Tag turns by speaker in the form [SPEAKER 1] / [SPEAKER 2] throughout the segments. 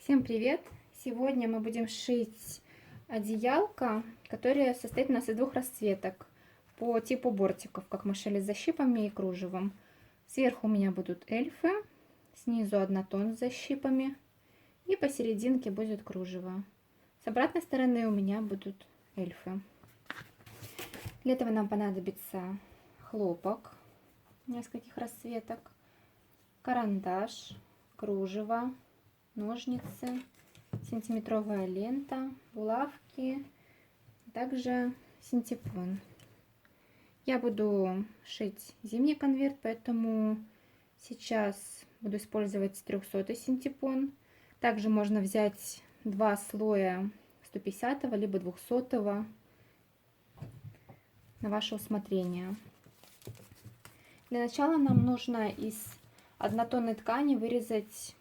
[SPEAKER 1] Всем привет! Сегодня мы будем шить одеялко, которое состоит у нас из двух расцветок по типу бортиков, как мы шили с защипами и кружевом. Сверху у меня будут эльфы, снизу однотон с защипами и посерединке будет кружево. С обратной стороны у меня будут эльфы. Для этого нам понадобится хлопок нескольких расцветок, карандаш, кружево, ножницы, сантиметровая лента, булавки, также синтепон. Я буду шить зимний конверт, поэтому сейчас буду использовать 300 синтепон. Также можно взять два слоя 150 либо 200 на ваше усмотрение. Для начала нам нужно из однотонной ткани вырезать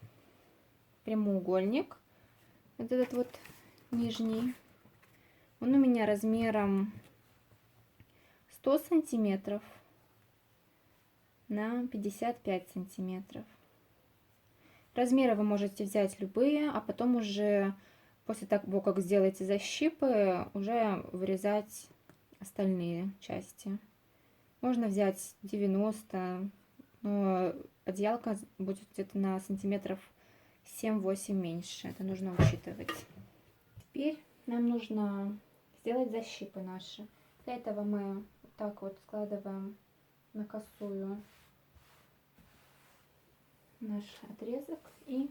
[SPEAKER 1] прямоугольник, вот этот вот нижний. Он у меня размером 100 сантиметров на 55 сантиметров. Размеры вы можете взять любые, а потом уже после того, как сделаете защипы, уже вырезать остальные части. Можно взять 90, но одеялко будет где-то на сантиметров 7-8 меньше. Это нужно учитывать. Теперь нам нужно сделать защипы наши. Для этого мы вот так вот складываем на косую наш отрезок и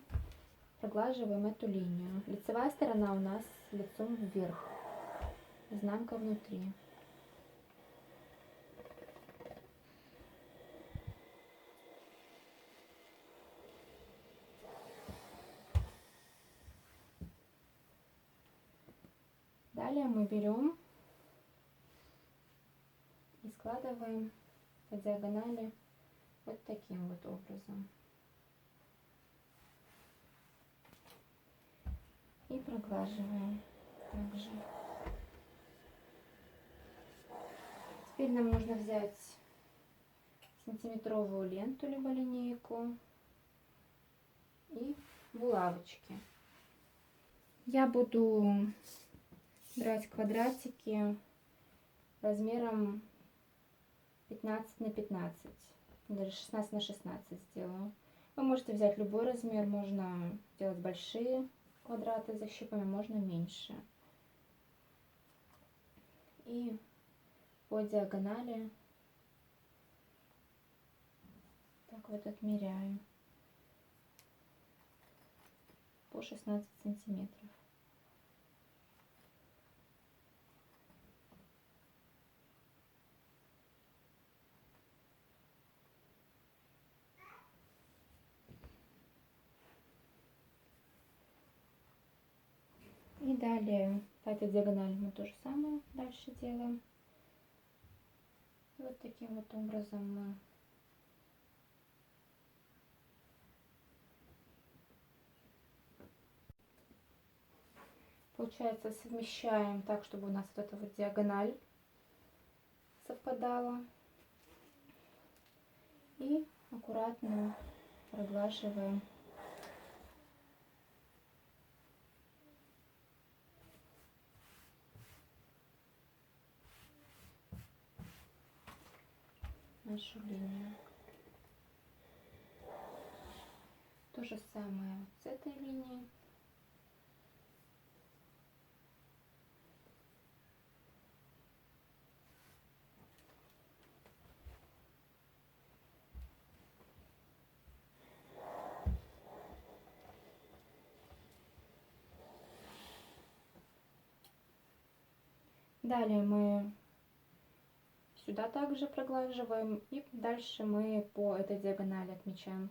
[SPEAKER 1] проглаживаем эту линию. Лицевая сторона у нас лицом вверх, изнанка внутри. Далее мы берем и складываем по диагонали вот таким вот образом. И проглаживаем также. Теперь нам нужно взять сантиметровую ленту либо линейку и булавочки. Я буду брать квадратики размером 15 на 15, даже 16 на 16 сделаю. Вы можете взять любой размер, можно делать большие квадраты с защипами, можно меньше. И по диагонали так вот отмеряю по 16 сантиметров. И далее по этой диагонали мы то же самое дальше делаем. И вот таким вот образом мы получается совмещаем так, чтобы у нас вот эта вот диагональ совпадала. И аккуратно проглаживаем нашу линию. То же самое вот с этой линией. Далее мы сюда также проглаживаем, и дальше мы по этой диагонали отмечаем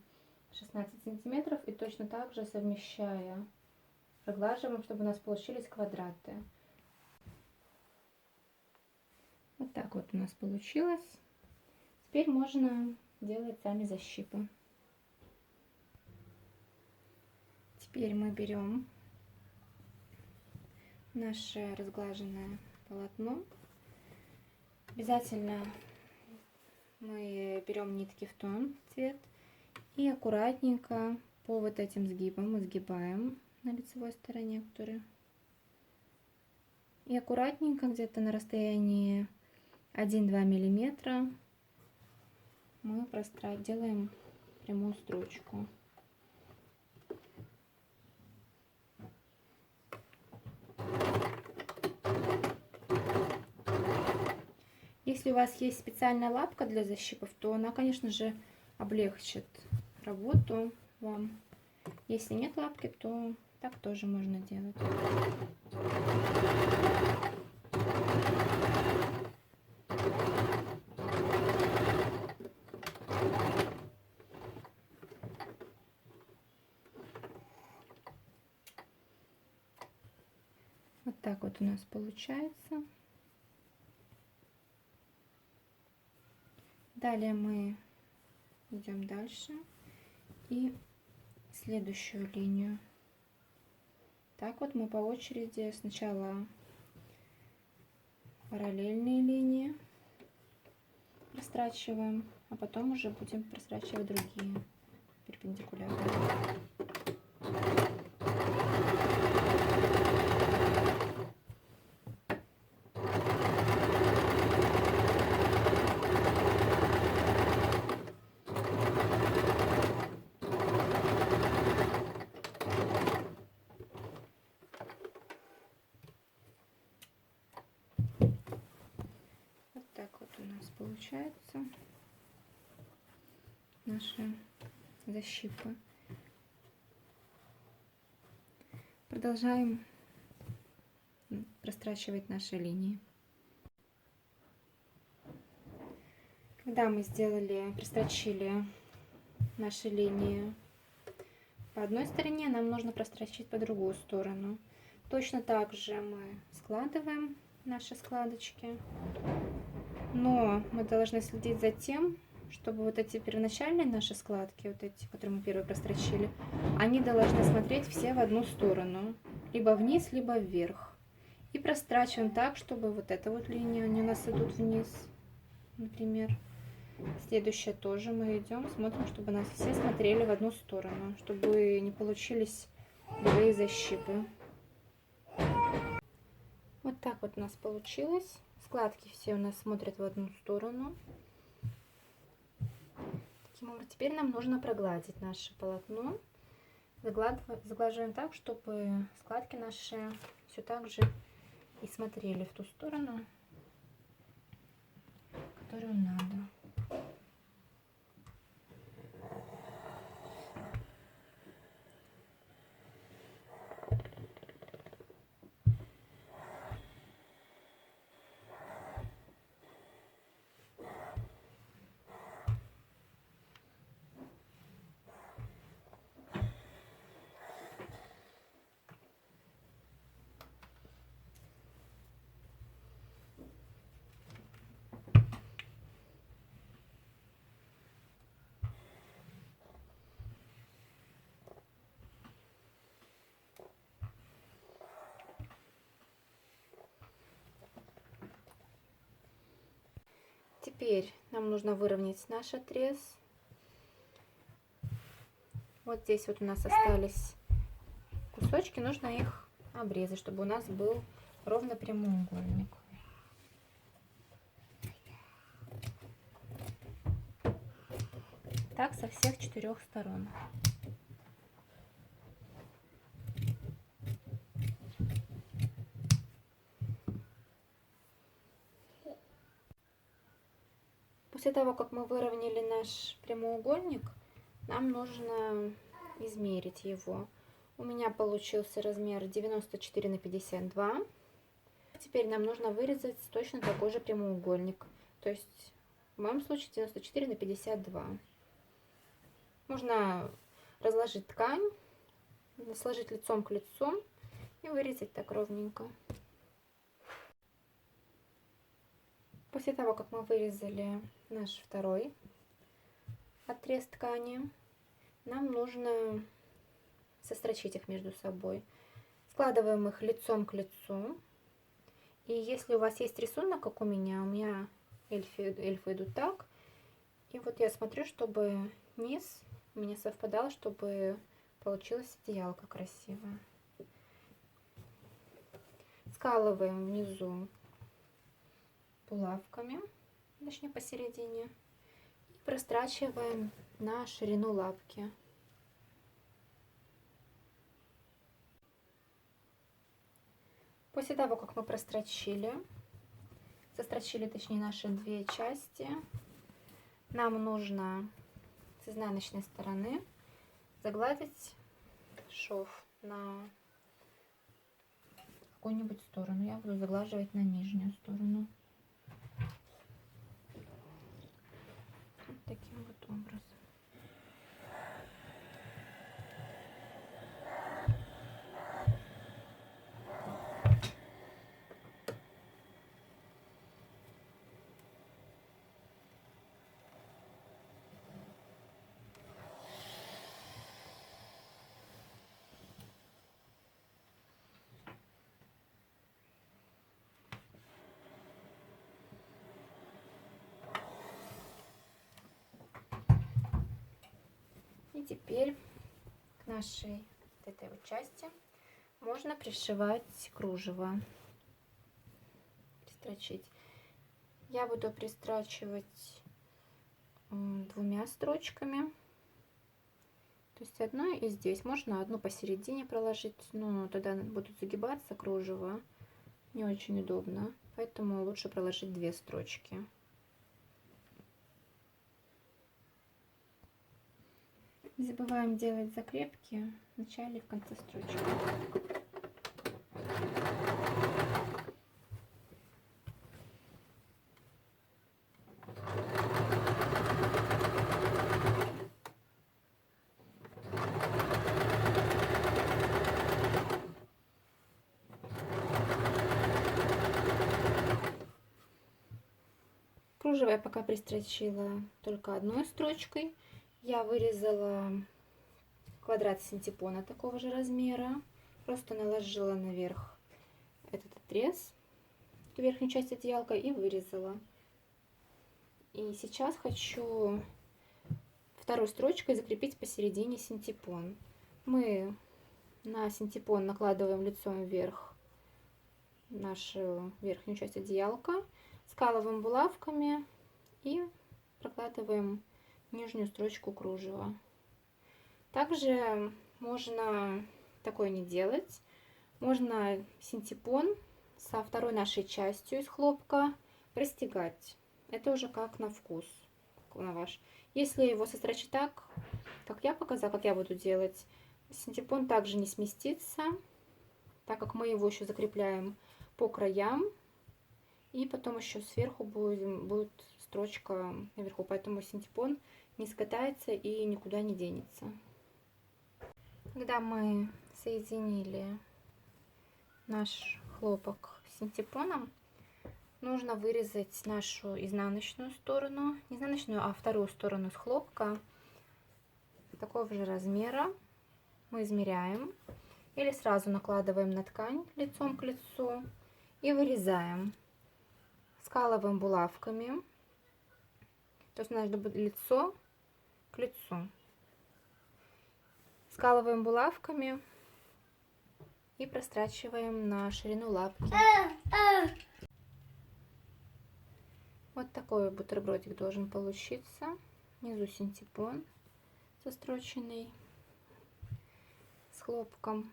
[SPEAKER 1] 16 сантиметров и точно так же совмещая проглаживаем, чтобы у нас получились квадраты. Вот так вот у нас получилось. Теперь можно делать сами защипы. Теперь мы берем наше разглаженное полотно. Обязательно мы берем нитки в тон цвет и аккуратненько по вот этим сгибам, изгибаем на лицевой стороне, которые... И аккуратненько, где-то на расстоянии 1-2 миллиметра мы делаем прямую строчку. Если у вас есть специальная лапка для защипов, то она, конечно же, облегчит работу вам. Если нет лапки, то так тоже можно делать. Вот так вот у нас получается. Далее мы идем дальше и следующую линию. Так вот мы по очереди сначала параллельные линии прострачиваем, а потом уже будем прострачивать другие перпендикулярные. У нас получается наши защипы. Продолжаем прострачивать наши линии. Когда мы прострочили наши линии по одной стороне, нам нужно прострочить по другую сторону. Точно так же мы складываем наши складочки. Но мы должны следить за тем, чтобы вот эти первоначальные наши складки, вот эти, которые мы первые прострочили, они должны смотреть все в одну сторону, либо вниз, либо вверх. И прострачиваем так, чтобы вот эта вот линия, они у нас идут вниз, например. Следующая тоже мы идем, смотрим, чтобы у нас все смотрели в одну сторону, чтобы не получились кривые защипы. Вот так вот у нас получилось. Складки все у нас смотрят в одну сторону. Таким образом, теперь нам нужно прогладить наше полотно. Заглаживаем так, чтобы складки наши все так же и смотрели в ту сторону, которую надо. Теперь нам нужно выровнять наш отрез. Вот здесь вот у нас остались кусочки, нужно их обрезать, чтобы у нас был ровно прямоугольник. Так со всех 4 сторон. После того, как мы выровняли наш прямоугольник, нам нужно измерить его. У меня получился размер 94 на 52. Теперь нам нужно вырезать точно такой же прямоугольник. То есть в моем случае 94 на 52. Можно разложить ткань, сложить лицом к лицу и вырезать так ровненько. После того, как мы вырезали наш второй отрез ткани, нам нужно сострочить их между собой. Складываем их лицом к лицу. И если у вас есть рисунок, как у меня эльфы идут так. И вот я смотрю, чтобы низ у меня совпадал, чтобы получилась одеялка красивая. Скалываем внизу булавками, точнее посередине, и прострачиваем на ширину лапки. После того, как мы сострочили точнее наши две части, нам нужно с изнаночной стороны загладить шов на какую-нибудь сторону. Я буду заглаживать на нижнюю сторону. Вот таким вот образом. И теперь к нашей вот этой вот части можно пришивать кружево, пристрочить. Я буду пристрачивать двумя строчками, то есть одной и здесь. Можно одну посередине проложить, но тогда будут загибаться кружево, не очень удобно, поэтому лучше проложить две строчки. Не забываем делать закрепки в начале и в конце строчки. Кружево я пока пристрочила только одной строчкой. Я вырезала квадрат синтепона такого же размера, просто наложила наверх этот отрез, эту верхнюю часть одеялка, и вырезала. И сейчас хочу второй строчкой закрепить посередине синтепон. Мы на синтепон накладываем лицом вверх нашу верхнюю часть одеялка, скалываем булавками и прокладываем нижнюю строчку кружева. Также можно такое не делать. Можно синтепон со второй нашей частью из хлопка простегать. Это уже как на вкус, на ваш. Если его сострочить так, как я показала, как я буду делать, синтепон также не сместится, так как мы его еще закрепляем по краям. И потом еще сверху будет строчка наверху, поэтому синтепон не скатается и никуда не денется. Когда мы соединили наш хлопок с синтепоном, нужно вырезать нашу изнаночную сторону, не изнаночную, а вторую сторону с хлопка такого же размера. Мы измеряем или сразу накладываем на ткань лицом к лицу и вырезаем. Скалываем булавками, то есть надо быть лицо к лицу. Скалываем булавками и прострачиваем на ширину лапки. Вот такой бутербродик должен получиться. Внизу синтепон состроченный с хлопком.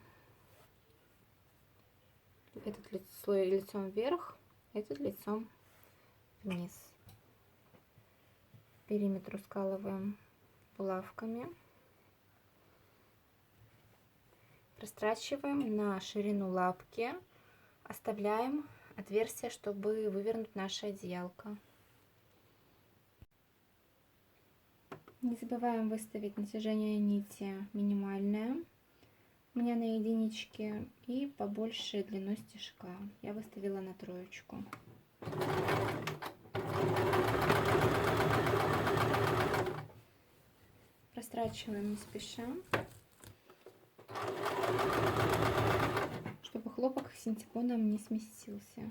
[SPEAKER 1] Этот слой лицом вверх, этот лицом вниз. Периметр скалываем булавками. Прострачиваем на ширину лапки. Оставляем отверстие, чтобы вывернуть наше одеялко. Не забываем выставить натяжение нити минимальное. У меня на единичке, и побольше длину стежка. Я выставила на 3. Прострачиваем не спеша, чтобы хлопок с синтепоном не сместился.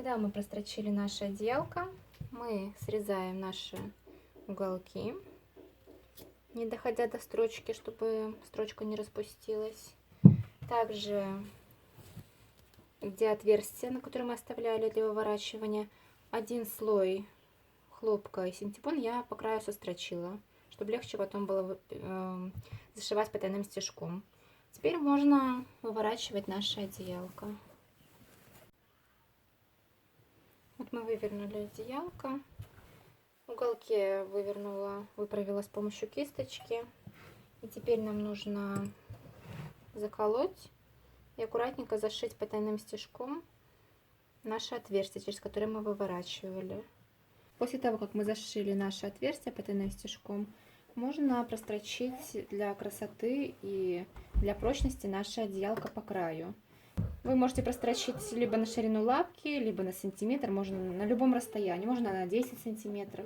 [SPEAKER 1] Когда мы прострочили наше одеялко, мы срезаем наши уголки, не доходя до строчки, чтобы строчка не распустилась. Также, где отверстие, на которое мы оставляли для выворачивания, один слой хлопка и синтепон я по краю сострочила, чтобы легче потом было зашивать потайным стежком. Теперь можно выворачивать наше одеялко. Вот мы вывернули одеялко. Уголки я выправила с помощью кисточки. И теперь нам нужно заколоть и аккуратненько зашить потайным стежком наше отверстие, через которое мы выворачивали. После того, как мы зашили наше отверстие потайным стежком, можно прострочить для красоты и для прочности наше одеялко по краю. Вы можете прострочить либо на ширину лапки, либо на сантиметр, можно на любом расстоянии, можно на 10 сантиметров.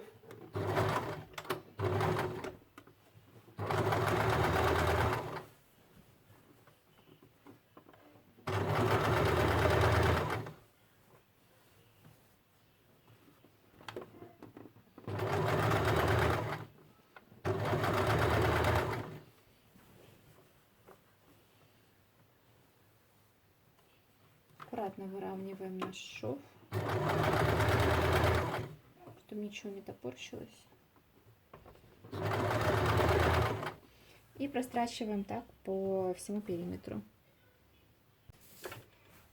[SPEAKER 1] Аккуратно выравниваем наш шов, чтобы ничего не топорщилось. И прострачиваем так по всему периметру.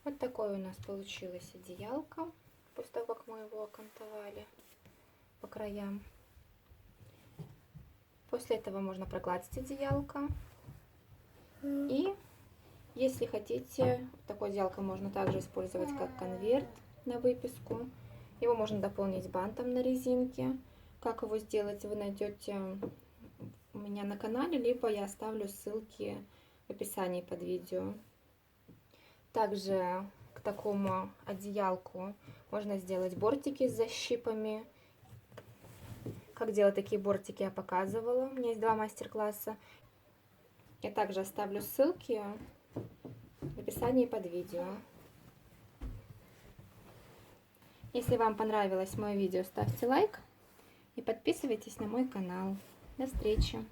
[SPEAKER 1] Вот такое у нас получилось одеялко, после того, как мы его окантовали по краям. После этого можно прогладить одеялко. И если хотите, такое одеялко можно также использовать как конверт на выписку. Его можно дополнить бантом на резинке. Как его сделать, вы найдете у меня на канале, либо я оставлю ссылки в описании под видео. Также к такому одеялку можно сделать бортики с защипами. Как делать такие бортики, я показывала. У меня есть 2 мастер-класса. Я также оставлю ссылки в описании под видео. Если вам понравилось мое видео, ставьте лайк и подписывайтесь на мой канал. До встречи!